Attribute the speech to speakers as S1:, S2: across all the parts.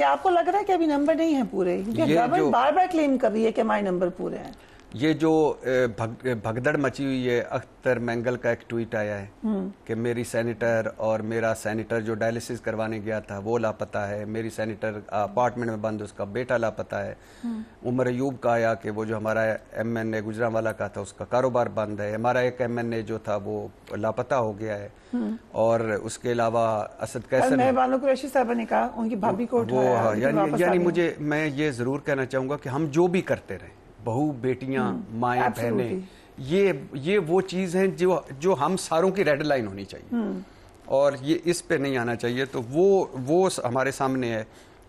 S1: آپ کو لگ رہا ہے کہ ابھی نمبر نہیں ہے پورے؟ کیونکہ گورنمنٹ بار بار کلیم کر رہی ہے کہ ہمارے نمبر پورے ہیں.
S2: یہ جو بھگدڑ مچی ہوئی ہے، اختر مینگل کا ایک ٹویٹ آیا ہے کہ میری سینیٹر اور میرا سینیٹر جو ڈائلسس کروانے گیا تھا وہ لاپتہ ہے، میری سینیٹر اپارٹمنٹ میں بند، اس کا بیٹا لاپتہ ہے. عمر ایوب کا آیا کہ وہ جو ہمارا ایم این اے گجرانوالہ کا تھا اس کا کاروبار بند ہے. ہمارا ایک ایم این اے جو تھا وہ لاپتہ ہو گیا ہے. اور اس کے علاوہ اسد قیصر
S1: مہربانوں قریشی صاحبہ نے کہا ان کی بھابھی کو اٹھایا.
S2: یعنی میں یہ ضرور کہنا چاہوں گا کہ ہم جو بھی کرتے رہیں، بہو بیٹیاں مائیں بہنیں، یہ وہ چیز ہیں جو ہم ساروں کی ریڈ لائن ہونی چاہیے اور یہ اس پہ نہیں آنا چاہیے. تو وہ ہمارے سامنے ہے.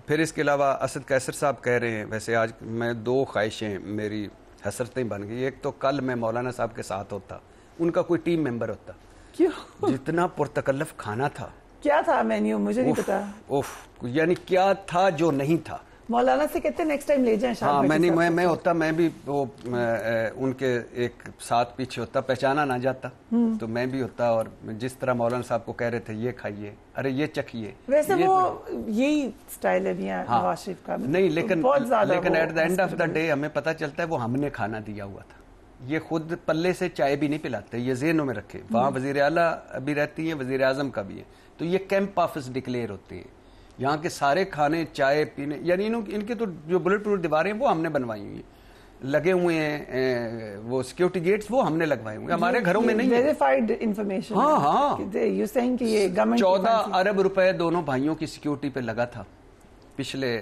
S2: پھر اس کے علاوہ اسد قیصر صاحب کہہ رہے ہیں، ویسے آج میں 2 خواہشیں میری حسرتیں بن گئی. ایک تو کل میں مولانا صاحب کے ساتھ ہوتا، ان کا کوئی ٹیم ممبر ہوتا. جتنا پرتکلف کھانا تھا.
S1: کیا تھا مینیو؟ مجھے نہیں پتا.
S2: یعنی کیا تھا جو نہیں تھا.
S1: مولانا سے کہتے ہیں نیکسٹ ٹائم لے جائیں.
S2: ہاں میں ہوتا، میں بھی ان کے ایک ساتھ پیچھے ہوتا، پہچانا نہ جاتا تو میں بھی ہوتا. اور جس طرح مولانا صاحب کو کہہ رہے تھے یہ کھائیے، ارے یہ چکھیے.
S1: ویسے وہ یہی سٹائل ہے نواز شریف کا.
S2: نہیں، لیکن at the end of the day ہمیں پتہ چلتا ہے وہ ہم نے کھانا دیا ہوا تھا. یہ خود پلے سے چائے بھی نہیں پلاتے، یہ ذہنوں میں رکھے. وہاں وزیر اعلیٰ بھی رہتی ہیں، وزیر اعظم کا بھی ہے. تو یہ کیمپ آفس ڈکلیئر ہوتے ہیں. یہاں کے سارے کھانے، چائے پینے، یعنی ان کی تو جو بلٹ پروف دیواریں وہ ہم نے بنوائی ہوئی ہیں، لگے ہوئے ہیں وہ سیکیورٹی گیٹس وہ ہم نے لگوائے ہوئے. ہمارے گھروں میں نہیں.
S1: Verified information. ہاں
S2: 14 ارب روپے دونوں بھائیوں کی سیکیورٹی پہ لگا تھا پچھلے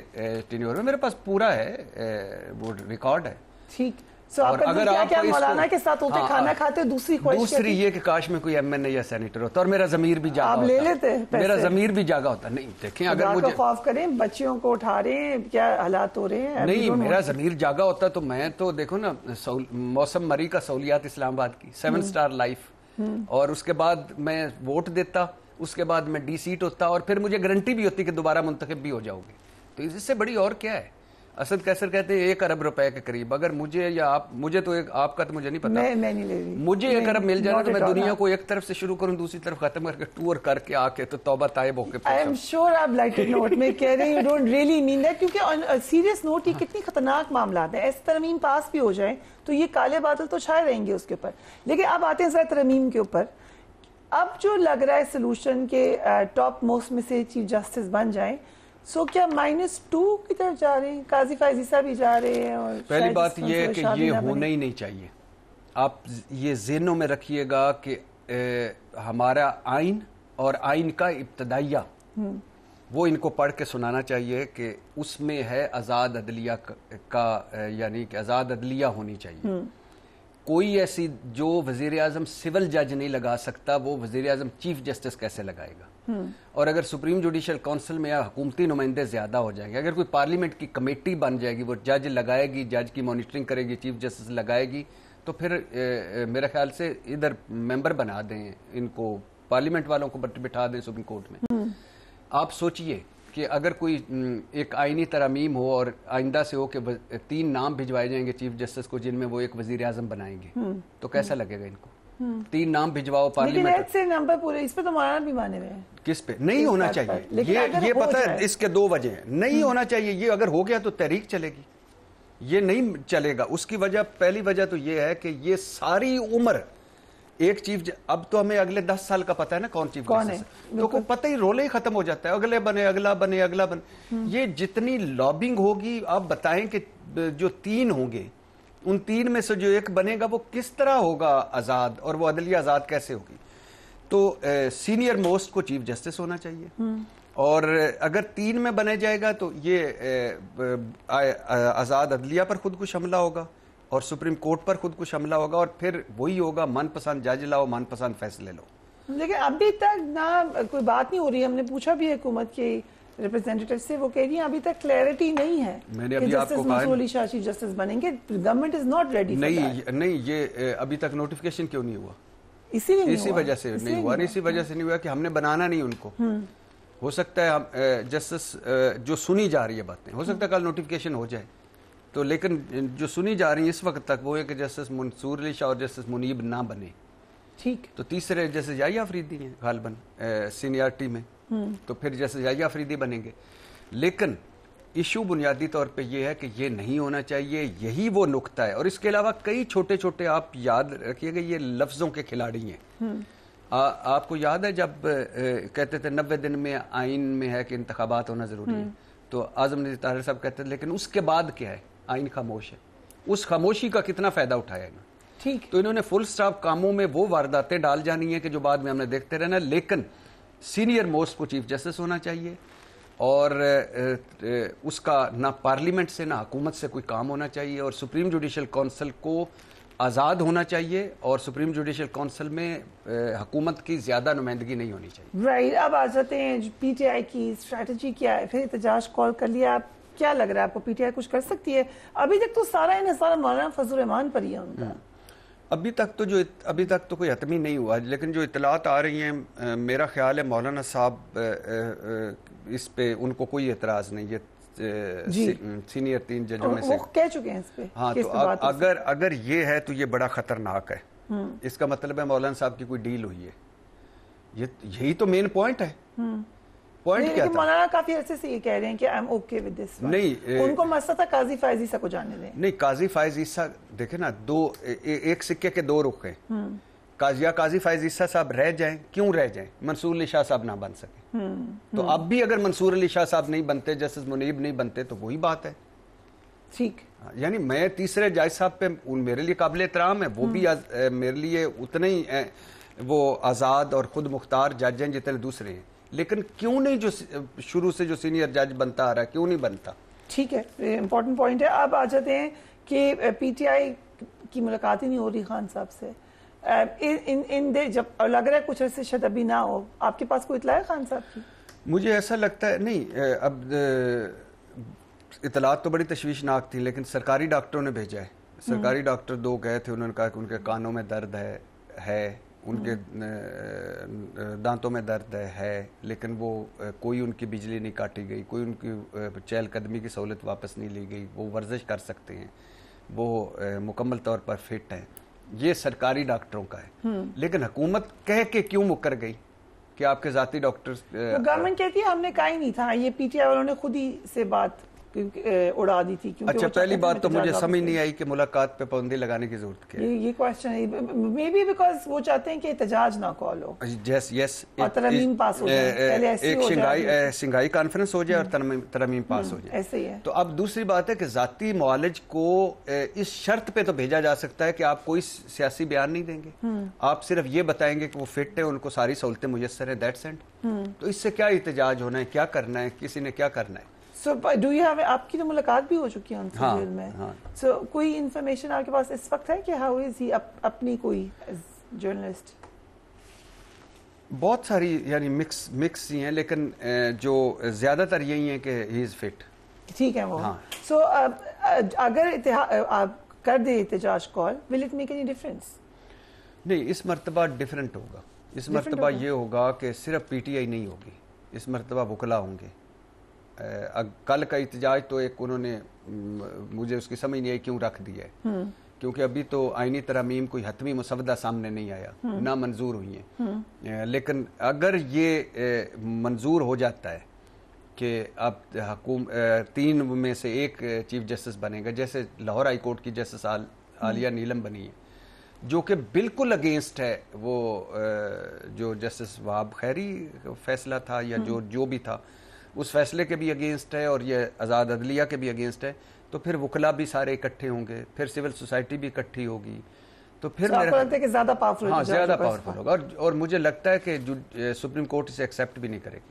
S2: ٹینیور میں. میرے پاس پورا ہے، وہ ریکارڈ ہے.
S1: ٹھیک. اگر آپ مولانا کے ساتھ ہوتے کھانا کھاتے، دوسری
S2: یہ کہ کاش میں کوئی ایم این اے یا سینیٹر ہوتا اور میرا ضمیر بھی جاگا ہوتا.
S1: آپ لے لیتے،
S2: میرا ضمیر بھی جاگا ہوتا. نہیں دیکھیں، اگر مجھے
S1: خوف کریں بچیوں کو اٹھا رہے ہیں، کیا حالات ہو رہے ہیں.
S2: نہیں، میرا ضمیر جاگا ہوتا تو میں تو دیکھو نا، موسم مری کا سہولیات اسلام آباد کی 7 سٹار لائف، اور اس کے بعد میں ووٹ دیتا، اس کے بعد میں ڈی سیٹ ہوتا اور پھر مجھے گارنٹی بھی ہوتی کہ دوبارہ منتخب بھی ہو جاؤ گے. تو اس سے بڑی اور کیا ہے. اسد قیصر کہتے ہیں 1 ارب روپے کے قریب. اگر مجھے یا مجھے تو آپ کا تو مجھے نہیں پتا،
S1: میں نہیں لے رہی.
S2: مجھے 1 ارب مل جائے تو میں دنیا کو ایک طرف سے شروع کروں، دوسری طرف ختم کر کے ٹور کر کے آ کے تو توبہ طائب ہو کے.
S1: آئی ایم شیور آپ لائٹر نوٹ میں کہہ رہے ہیں، you don't really mean that. کیونکہ سیریس نوٹ یہ کتنی خطرناک معاملات ہیں. ایسی ترمیم پاس بھی ہو جائیں تو یہ کالے بادل تو چھائے رہیں گے اس کے اوپر. لیکن اب آتے ہیں ذرا ترمیم کے اوپر. اب جو لگ رہا ہے سلوشن کے ٹاپ موسٹ میں سے چیف جسٹس بن جائیں، سو کیا -2 کی طرف جا رہے ہیں؟ قاضی فائزی صاحب بھی جا رہے ہیں. اور
S2: پہلی بات یہ ہے کہ یہ ہونا ہی نہیں چاہیے. آپ یہ ذہنوں میں رکھیے گا کہ ہمارا آئین اور آئین کا ابتدائیہ وہ ان کو پڑھ کے سنانا چاہیے کہ اس میں ہے آزاد عدلیہ کا، یعنی کہ آزاد عدلیہ ہونی چاہیے. کوئی ایسی جو وزیر اعظم سول جج نہیں لگا سکتا، وہ وزیر اعظم چیف جسٹس کیسے لگائے گا. اور اگر سپریم جوڈیشل کونسل میں حکومتی نمائندے زیادہ ہو جائیں گے، اگر کوئی پارلیمنٹ کی کمیٹی بن جائے گی، وہ جج لگائے گی، جج کی مانیٹرنگ کرے گی، چیف جسٹس لگائے گی، تو پھر میرے خیال سے ادھر ممبر بنا دیں ان کو، پارلیمنٹ والوں کو بٹھا دیں سپریم کورٹ میں. آپ سوچئے کہ اگر کوئی ایک آئینی ترامیم ہو اور آئندہ سے ہو کہ 3 نام بھجوائے جائیں گے چیف جسٹس کو جن میں وہ ایک وزیر اعظم بنائیں گے، تو کیسا لگے گا ان کو. 3 نام بھجواؤ پارلیمنٹ
S1: سے نمبر پورے. اس پہ تو مولانا بھی مانے ہوئے ہیں.
S2: کس پہ نہیں ہونا چاہیے. یہ پتہ ہے اس کے 2 وجہ ہیں. نہیں ہونا چاہیے. یہ اگر ہو گیا تو تحریک چلے گی، یہ نہیں چلے گا. اس کی وجہ، پہلی وجہ تو یہ ہے کہ یہ ساری عمر ایک چیف، اب تو ہمیں اگلے 10 سال کا پتہ ہے نا کون چیف جسٹس ہے، تو پتہ ہی رولے ہی ختم ہو جاتا ہے. اگلے بنے، اگلا بنے، اگلا بنے. یہ جتنی لابنگ ہوگی، آپ بتائیں کہ جو 3 ہوں گے، ان 3 میں سے جو ایک بنے گا وہ کس طرح ہوگا آزاد، اور وہ عدلیہ آزاد کیسے ہوگی. تو سینئر موسٹ کو چیف جسٹس ہونا چاہیے. اور اگر 3 میں بنے جائے گا تو یہ آزاد عدلیہ پر خود کش حملہ ہوگا اور سپریم کورٹ پر خود کش حملہ ہوگا، اور پھر وہی ہوگا من پسند جج لاؤ، من پسند فیصلے لو.
S1: لیکن ابھی تک نہ کوئی بات نہیں ہو رہی. ہم نے پوچھا بھی حکومت کے ریپرزینٹیٹیو سے، وہ کہہ رہی ہیں ابھی تک کلیئرٹی نہیں ہے کہ جسٹس منصور علی شاہ چیف جسٹس بنیں گے. Government is not ready.
S2: نہیں، یہ ابھی تک نوٹیفیکیشن کیوں نہیں ہوا؟
S1: اسی
S2: وجہ سے نہیں ہوا. اسی وجہ سے نہیں ہوا کہ ہم نے بنانا نہیں ان کو. ہو سکتا ہے جسٹس جو سنی جا رہی ہے باتیں، ہو سکتا ہے کل نوٹیفیکیشن ہو جائے تو، لیکن جو سنی جا رہی ہے اس وقت تک وہ ہے کہ جسٹس منصور علی شاہ اور جسٹس منیب نہ بنے.
S1: ٹھیک.
S2: تو تیسرے جسٹس یحییٰ آفریدی ہیں غالباً سینیارٹی میں، تو پھر جسٹس یحییٰ آفریدی بنیں گے. لیکن ایشو بنیادی طور پہ یہ ہے کہ یہ نہیں ہونا چاہیے، یہی وہ نقطہ ہے. اور اس کے علاوہ کئی چھوٹے چھوٹے آپ یاد رکھیے گا، یہ لفظوں کے کھلاڑی ہیں. آپ کو یاد ہے جب کہتے تھے 90 دن میں آئین میں ہے کہ انتخابات ہونا ضروری ہے، تو اعظم نذیر طاہر صاحب کہتے تھے لیکن اس کے بعد کیا ہے؟ آئین خاموش ہے. اس خاموشی کا کتنا فائدہ اٹھایا ہے.
S1: ٹھیک.
S2: تو انہوں نے فل سٹاپ کاموں میں وہ وارداتیں ڈال جانی ہیں کہ جو بعد میں ہم نے دیکھتے رہنا. لیکن سینئر موسٹ کو چیف جسٹس ہونا چاہیے، اور اس کا نہ پارلیمنٹ سے نہ حکومت سے کوئی کام ہونا چاہیے، اور سپریم جوڈیشل کونسل کو آزاد ہونا چاہیے، اور سپریم جوڈیشل کونسل میں حکومت کی زیادہ نمائندگی نہیں ہونی چاہیے.
S1: رائٹ. اب آ جاتے ہیں پی ٹی آئی کی اسٹریٹجی کیا ہے. پھر احتجاج کال کر لیا، آپ کیا لگ رہا ہے آپ کو پی ٹی آئی کچھ کر سکتی ہے؟ ابھی تک تو سارا انحصار مولانا فضل الرحمان پر ہی ہے ان کا.
S2: ابھی تک تو کوئی حتمی نہیں ہوا، لیکن جو اطلاعات آ رہی ہیں میرا خیال ہے مولانا صاحب اس پہ ان کو کوئی اعتراض نہیں ہے. سینئر 3 ججوں میں سے
S1: کہہ چکے ہیں اس پہ.
S2: ہاں، تو اگر یہ ہے تو یہ بڑا خطرناک ہے. اس کا مطلب ہے مولانا صاحب کی کوئی ڈیل ہوئی ہے. یہی تو مین پوائنٹ ہے. پوائنٹ کیا تھا؟
S1: مولانا کافی عرصے سے یہ کہہ رہے ہیں کہ I'm okay with this.
S2: نہیں،
S1: ان کو مسئلہ تھا قاضی فائز عیسیٰ کو جانے دیں.
S2: نہیں، قاضی فائز عیسیٰ دیکھیں نا، ایک سکے کے 2 رخ ہیں. قاضی فائز عیسیٰ صاحب رہ جائیں، کیوں رہ جائیں؟ منصور علی شاہ صاحب نہ بن سکے. تو اب بھی اگر منصور علی شاہ صاحب نہیں بنتے، جسٹس منیب نہیں بنتے، تو وہی بات ہے.
S1: ٹھیک.
S2: یعنی میں تیسرے جج صاحب پہ میرے لیے قابل احترام ہے، وہ بھی میرے لیے اتنے ہی وہ آزاد اور خود مختار جج ہیں جتنے دوسرے ہیں. لیکن کیوں نہیں جو شروع سے جو سینئر جج بنتا آ رہا ہے، کیوں نہیں بنتا؟
S1: ٹھیک ہے، امپورٹنٹ پوائنٹ ہے. اب آ جاتے ہیں کہ پی ٹی آئی کی ملاقات ہی نہیں ہو رہی خان صاحب سے. جب لگ رہا ہے کچھ عرصے شاید ابھی نہ ہو. آپ کے پاس کوئی اطلاع ہے خان صاحب کی؟
S2: مجھے ایسا لگتا ہے نہیں. اب اطلاعات تو بڑی تشویشناک تھی، لیکن سرکاری ڈاکٹروں نے بھیجا ہے. سرکاری ڈاکٹر 2 گئے تھے، انہوں نے کہا کہ ان کے کانوں میں درد ہے، ان کے دانتوں میں درد ہے، لیکن وہ کوئی ان کی بجلی نہیں کاٹی گئی، کوئی ان کی چہل قدمی کی سہولت واپس نہیں لی گئی. وہ ورزش کر سکتے ہیں، وہ مکمل طور پر فٹ ہیں. یہ سرکاری ڈاکٹروں کا ہے. لیکن حکومت کہہ کے کیوں مکر گئی کہ آپ کے ذاتی ڈاکٹر؟
S1: گورنمنٹ کہتی ہے ہم نے کہا ہی نہیں تھا. یہ پی ٹی آئی والوں نے خود ہی سے بات اڑا دی تھی.
S2: اچھا، پہلی بات تو مجھے سمجھ نہیں آئی کہ ملاقات پہ پابندی لگانے کی ضرورت کیا ہے.
S1: یہ کویسچن ہے. مے بی بیکاز وہ چاہتے ہیں کہ احتجاج نہ کال ہو.
S2: یس،
S1: اور ترمیم پاس ہو جائے. پہلے ایسی ہو جائے،
S2: شنگھائی کانفرنس ہو جائے اور ترمیم پاس ہو جائے.
S1: ایسے ہی ہے.
S2: تو اب دوسری بات ہے کہ ذاتی معالج کو اس شرط پہ تو بھیجا جا سکتا ہے کہ آپ کوئی سیاسی بیان نہیں دیں گے، آپ صرف یہ بتائیں گے کہ وہ فٹ ہے، ان کو ساری سہولتیں میسر ہیں، دیٹس اینڈ. تو اس سے کیا احتجاج ہونا ہے؟ کیا کرنا ہے؟ کسی نے کیا کرنا ہے؟
S1: سو ڈو یو ہیو، آپ کی تو ملاقات بھی ہو چکی ہے ان سے جیل میں. سو کوئی انفارمیشن آپ کے پاس اس وقت ہے کہ ہاؤ از ہی اپنی کوئی جرنلسٹ؟
S2: بہت ساری یعنی مکس ہی ہیں، لیکن جو زیادہ تر یہی ہیں کہ ہی از فٹ.
S1: ٹھیک ہے وہ. سو اگر آپ کر دیں احتجاج call, will it make any difference?
S2: نہیں، اس مرتبہ ڈفرینٹ ہوگا. اس مرتبہ یہ ہوگا کہ صرف پی ٹی آئی نہیں ہوگی، اس مرتبہ وکلا ہوں گے. کل کا احتجاج تو ایک انہوں نے مجھے اس کی سمجھ نہیں آئی کیوں رکھ دیا ہے، کیونکہ ابھی تو آئینی ترامیم کوئی حتمی مسودہ سامنے نہیں آیا، نہ منظور ہوئی ہیں. لیکن اگر یہ منظور ہو جاتا ہے کہ اب 3 میں سے 1 چیف جسٹس بنے گا، جیسے لاہور ہائی کورٹ کی جسٹس عالیہ نیلم بنی ہے، جو کہ بالکل اگینسٹ ہے وہ جو جسٹس وہاب خیری فیصلہ تھا یا جو بھی تھا، اس فیصلے کے بھی اگینسٹ ہے، اور یہ آزاد عدلیہ کے بھی اگینسٹ ہے. تو پھر وکلا بھی سارے اکٹھے ہوں گے، پھر سول سوسائٹی بھی اکٹھی ہوگی. تو پھر
S1: آپ کو لگتا ہے کہ زیادہ پاورفل
S2: ہوگا، اور مجھے لگتا ہے کہ سپریم کورٹ اسے ایکسیپٹ بھی نہیں کرے گی.